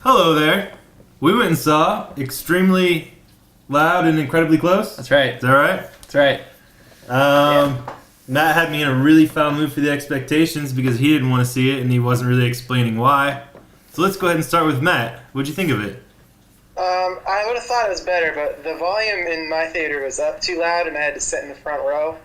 Hello there. We went and saw Extremely Loud and Incredibly Close. That's right. Is that right? That's right. Matt had me in a really foul mood for the expectations because he didn't want to see it and he wasn't really explaining why. So let's go ahead and start with Matt. What'd you think of it? I would have thought it was better, but the volume in my theater was up too loud and I had to sit in the front row.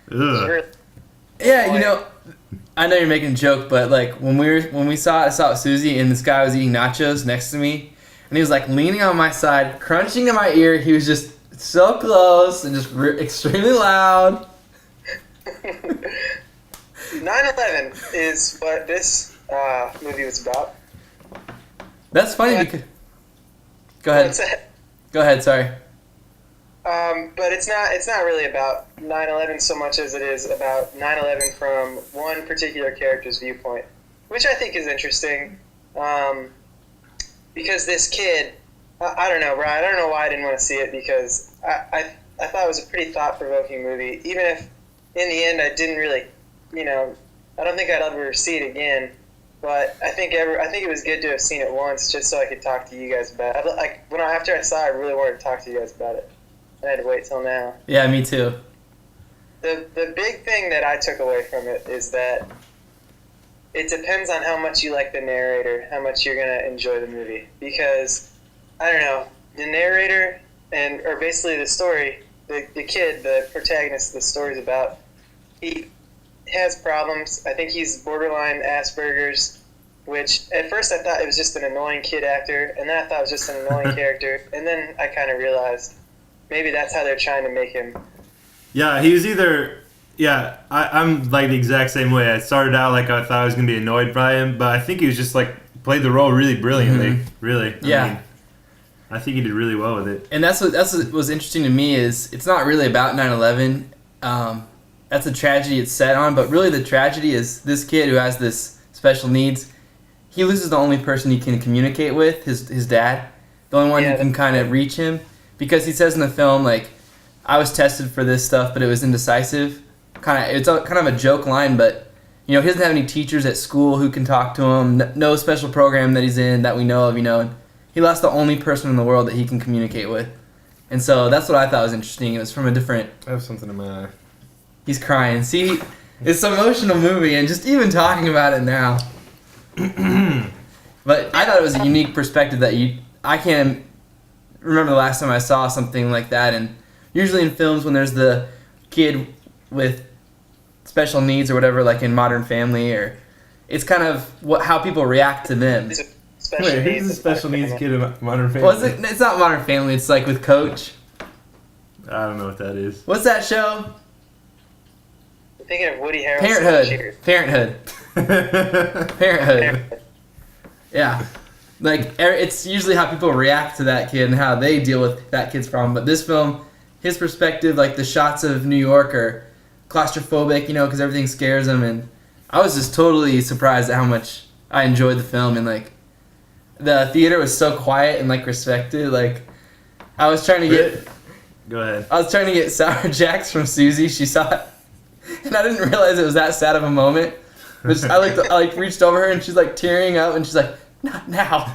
Ugh. Yeah, you know, I know you're making a joke, but like when we saw it, I saw it with Susie, and this guy was eating nachos next to me, and he was like leaning on my side, crunching in my ear. He was just so close and just extremely loud. 9/11 is what this movie was about. That's funny because. Go ahead. What's that? Go ahead. Sorry. But it's not really about 9/11 so much as it is about 9/11 from one particular character's viewpoint, which I think is interesting. Because this kid, I don't know, Brian. I don't know why I didn't want to see it because I thought it was a pretty thought-provoking movie. Even if in the end I didn't really, I don't think I'd ever see it again. But I think it was good to have seen it once just so I could talk to you guys about it. After I saw it, I really wanted to talk to you guys about it. I had to wait till now. Yeah, me too. The big thing that I took away from it is that it depends on how much you like the narrator, how much you're going to enjoy the movie. Because, I don't know, the narrator, or basically the story, the kid, the protagonist the story's about, he has problems. I think he's borderline Asperger's, which at first I thought it was just an annoying kid actor, and then I thought it was just an annoying character, and then I kind of realized maybe that's how they're trying to make him. Yeah, he was either... Yeah, I'm like the exact same way. I started out like I thought I was going to be annoyed by him, but I think he was just like played the role really brilliantly. Mm-hmm. Really. Yeah. I think he did really well with it. And that's what was interesting to me is it's not really about 9/11. That's a tragedy it's set on, but really the tragedy is this kid who has this special needs. He loses the only person he can communicate with, his dad, the only one who can kind of reach him, because he says in the film like, I was tested for this stuff, but it was indecisive. It's kind of a joke line, but he doesn't have any teachers at school who can talk to him. No special program that he's in that we know of. And he lost the only person in the world that he can communicate with, and so that's what I thought was interesting. It was from a different. I have something in my eye. He's crying. See, it's an emotional movie, and just even talking about it now. But I thought it was a unique perspective that I can't remember the last time I saw something like that. And usually in films, when there's the kid with special needs or whatever, like in Modern Family, or it's kind of how people react to them. Wait, who's the special needs kid in Modern Family? Well, it's not Modern Family. It's like with Coach. I don't know what that is. What's that show? I'm thinking of Woody Harrelson. Parenthood. Yeah. Like, it's usually how people react to that kid and how they deal with that kid's problem. But this film, his perspective, like the shots of New York are claustrophobic, because everything scares him. And I was just totally surprised at how much I enjoyed the film. And, like, the theater was so quiet and, like, respected. Like, I was trying to get... Go ahead. I was trying to get Sour Jacks from Susie. She saw it. And I didn't realize it was that sad of a moment. But I reached over her and she's like tearing up and she's like, "Not now."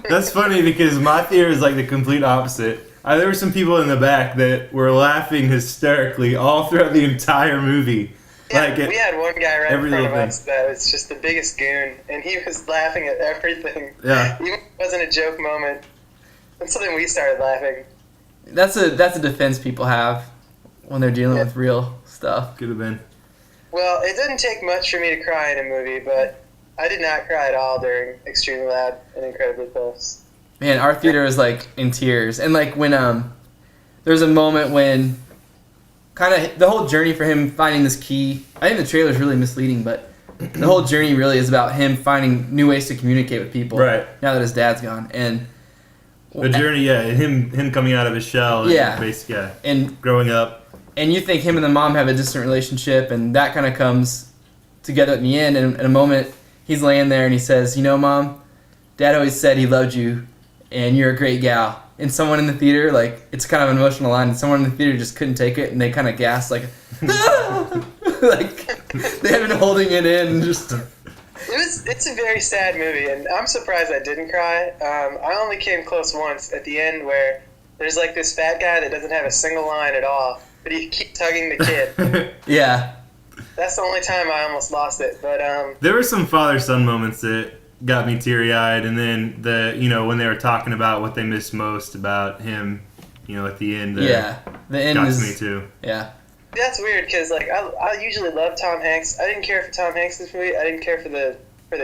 That's funny because my theater is like the complete opposite. There were some people in the back that were laughing hysterically all throughout the entire movie. Yeah, we had one guy right in front of us thing. that was just the biggest goon, and he was laughing at everything. Yeah. Even if it wasn't a joke moment. That's something we started laughing. That's a defense people have when they're dealing with real stuff. Could have been. Well, it didn't take much for me to cry in a movie, but I did not cry at all during Extremely Loud and Incredibly Close. Man, our theater was like in tears. And like when there's a moment when kind of the whole journey for him finding this key. I think the trailer's really misleading, but the whole journey really is about him finding new ways to communicate with people. Right. Now that his dad's gone. And the journey, him coming out of his shell. And and growing up. And you think him and the mom have a distant relationship, and that kind of comes together at the end. And in a moment, he's laying there and he says, Mom, Dad always said he loved you, and you're a great gal. And someone in the theater, like, it's kind of an emotional line, and someone in the theater just couldn't take it, and they kind of gasped, like, like, they had been holding it in, and just, It's a very sad movie, and I'm surprised I didn't cry. I only came close once at the end where there's like this fat guy that doesn't have a single line at all, but he keeps hugging the kid. Yeah. That's the only time I almost lost it. But There were some father-son moments that got me teary-eyed, and then when they were talking about what they missed most about him, at the end. Yeah. The end got is to me too. Yeah. that's weird because like I usually love Tom Hanks. I didn't care for Tom Hanks this movie. I didn't care for the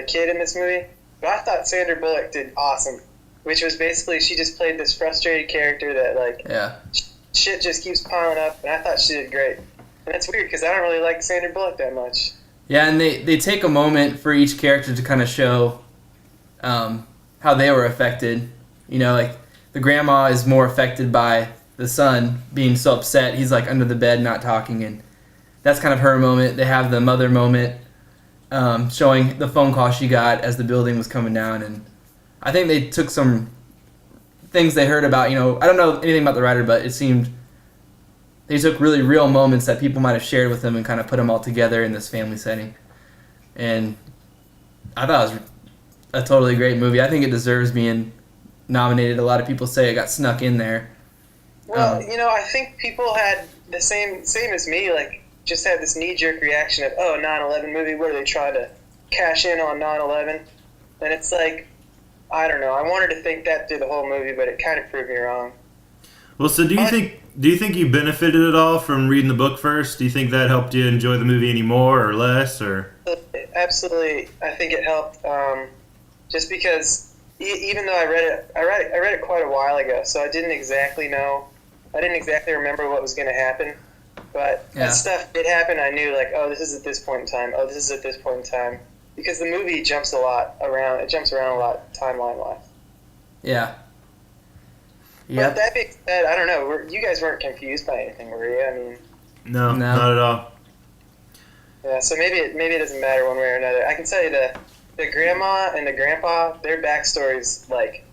kid in this movie. But I thought Sandra Bullock did awesome, which was basically she just played this frustrated character that like shit just keeps piling up, and I thought she did great. And that's weird because I don't really like Sandra Bullock that much. Yeah, and they take a moment for each character to kind of show how they were affected. Like the grandma is more affected by the son being so upset. He's like under the bed not talking, and that's kind of her moment. They have the mother moment showing the phone call she got as the building was coming down, and I think they took some things they heard about, I don't know anything about the writer, but it seemed they took really real moments that people might have shared with them and kind of put them all together in this family setting. And I thought it was a totally great movie. I think it deserves being nominated. A lot of people say it got snuck in there. Well, I think people had the same as me, like just had this knee-jerk reaction of, 9/11 movie, what are they trying to cash in on 9/11? And it's like, I don't know. I wanted to think that through the whole movie, but it kind of proved me wrong. Well, so do you think you benefited at all from reading the book first? Do you think that helped you enjoy the movie any more or less, or? Absolutely, I think it helped. Just because, even though I read it quite a while ago, so I didn't exactly remember what was going to happen. But that stuff did happen. I knew, like, this is at this point in time. Oh, this is at this point in time. Because the movie jumps around a lot timeline-wise. Yeah. But that being said, I don't know. You guys weren't confused by anything, were you? I mean, no, not at all. Yeah, so maybe it doesn't matter one way or another. I can tell you the grandma and the grandpa, their backstories, like,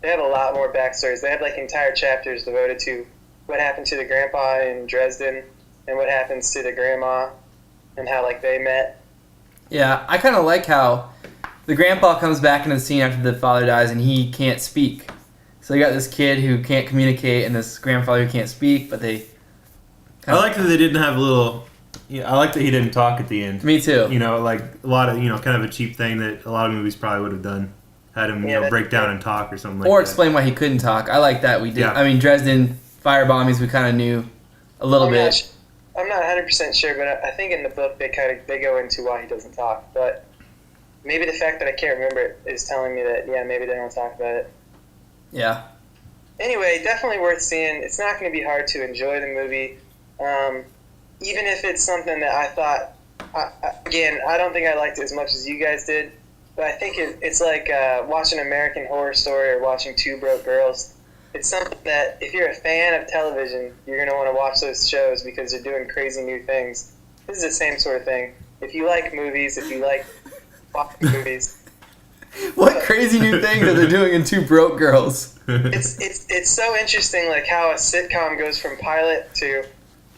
they have a lot more backstories. They have, like, entire chapters devoted to what happened to the grandpa in Dresden and what happens to the grandma and how, like, they met. Yeah, I kind of like how the grandpa comes back into the scene after the father dies and he can't speak. So you got this kid who can't communicate and this grandfather who can't speak, but they... I like that they didn't have a little... Yeah, I like that he didn't talk at the end. Me too. Like a lot of, kind of a cheap thing that a lot of movies probably would have done. Had him, break down and talk or something like that. Or explain why he couldn't talk. I like that we did. Yeah. I mean, Dresden firebombings, we kind of knew a little bit. I'm not 100% sure, but I think in the book they go into why he doesn't talk. But maybe the fact that I can't remember it is telling me that, maybe they don't talk about it. Yeah. Anyway, definitely worth seeing. It's not going to be hard to enjoy the movie. Even if it's something that I thought, again, I don't think I liked it as much as you guys did, but I think it's like watching American Horror Story or watching Two Broke Girls. It's something that if you're a fan of television, you're going to want to watch those shows because they're doing crazy new things. This is the same sort of thing. If you like movies, if you like watching movies. What crazy new things are they doing in Two Broke Girls? It's so interesting, like how a sitcom goes from pilot to...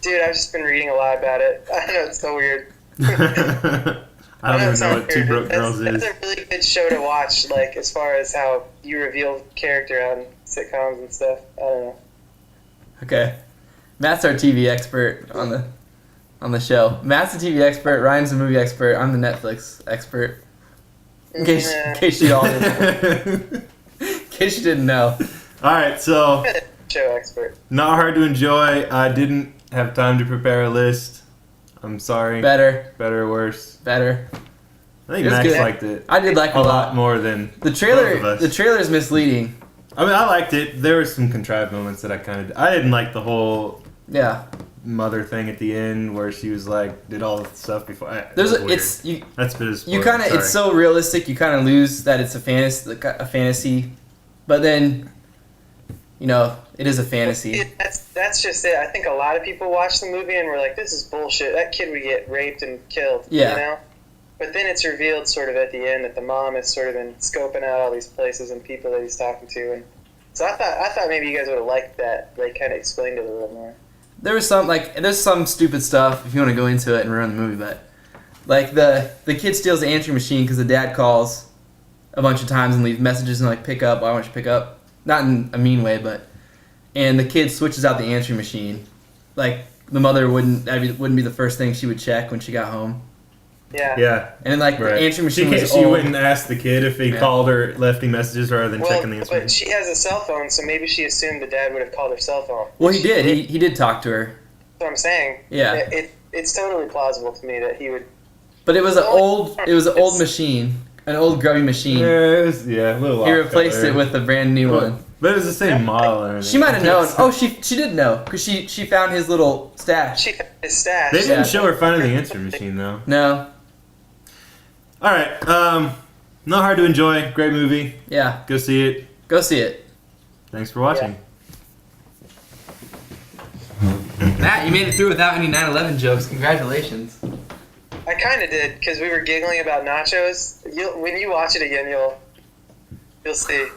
Dude, I've just been reading a lot about it. I know, it's so weird. I don't even know what Two Broke Girls is. That's a really good show to watch, like, as far as how you reveal character on sitcoms and stuff. I don't know. Okay. Matt's our TV expert on the show. Matt's the TV expert, Ryan's the movie expert, I'm the Netflix expert. In case you all didn't in case you didn't know. Alright, so... Show expert. Not hard to enjoy. I didn't have time to prepare a list. I'm sorry. Better or worse? Better. I think Max liked it. I did like it a lot more than the trailer. Both of us. The trailer is misleading. I mean, I liked it. There were some contrived moments that I didn't like the whole mother thing at the end where she was like did all the stuff before. That's a bit of you kind of it's so realistic. You kind of lose that it's a fantasy, but then it is a fantasy. That's just it. I think a lot of people watch the movie and were like, "This is bullshit. That kid would get raped and killed." Yeah. But then it's revealed sort of at the end that the mom has sort of been scoping out all these places and people that he's talking to, and so I thought maybe you guys would have liked that. They kind of explained it a little more. There's some stupid stuff if you want to go into it and ruin the movie, but Like the kid steals the answering machine because the dad calls a bunch of times and leaves messages and like pick up. I want you to pick up, not in a mean way, but and the kid switches out the answering machine. Like the mother wouldn't be the first thing she would check when she got home. Yeah. Yeah. And then like Right. the answering She, machine was she old. wouldn't ask the kid if he Yeah. called or left him messages rather than Well, checking the answer. but she has a cell phone, so maybe she assumed the dad would have called her cell phone. Well, he did. He did talk to her. That's what I'm saying. Yeah. It's totally plausible to me that he would. But it was an old machine, an old grubby machine. Yeah, it was, a little He off replaced color. it with a brand new one. But it was the same model. and She might have everything. known. Oh, she did know because she found his little stash. She found his stash. They didn't Yeah. show her finding the answer machine though. No. All right, not hard to enjoy. Great movie. Yeah. Go see it. Go see it. Thanks for watching. Matt, you made it through without any 9/11 jokes. Congratulations. I kind of did because we were giggling about nachos. When you watch it again, you'll see.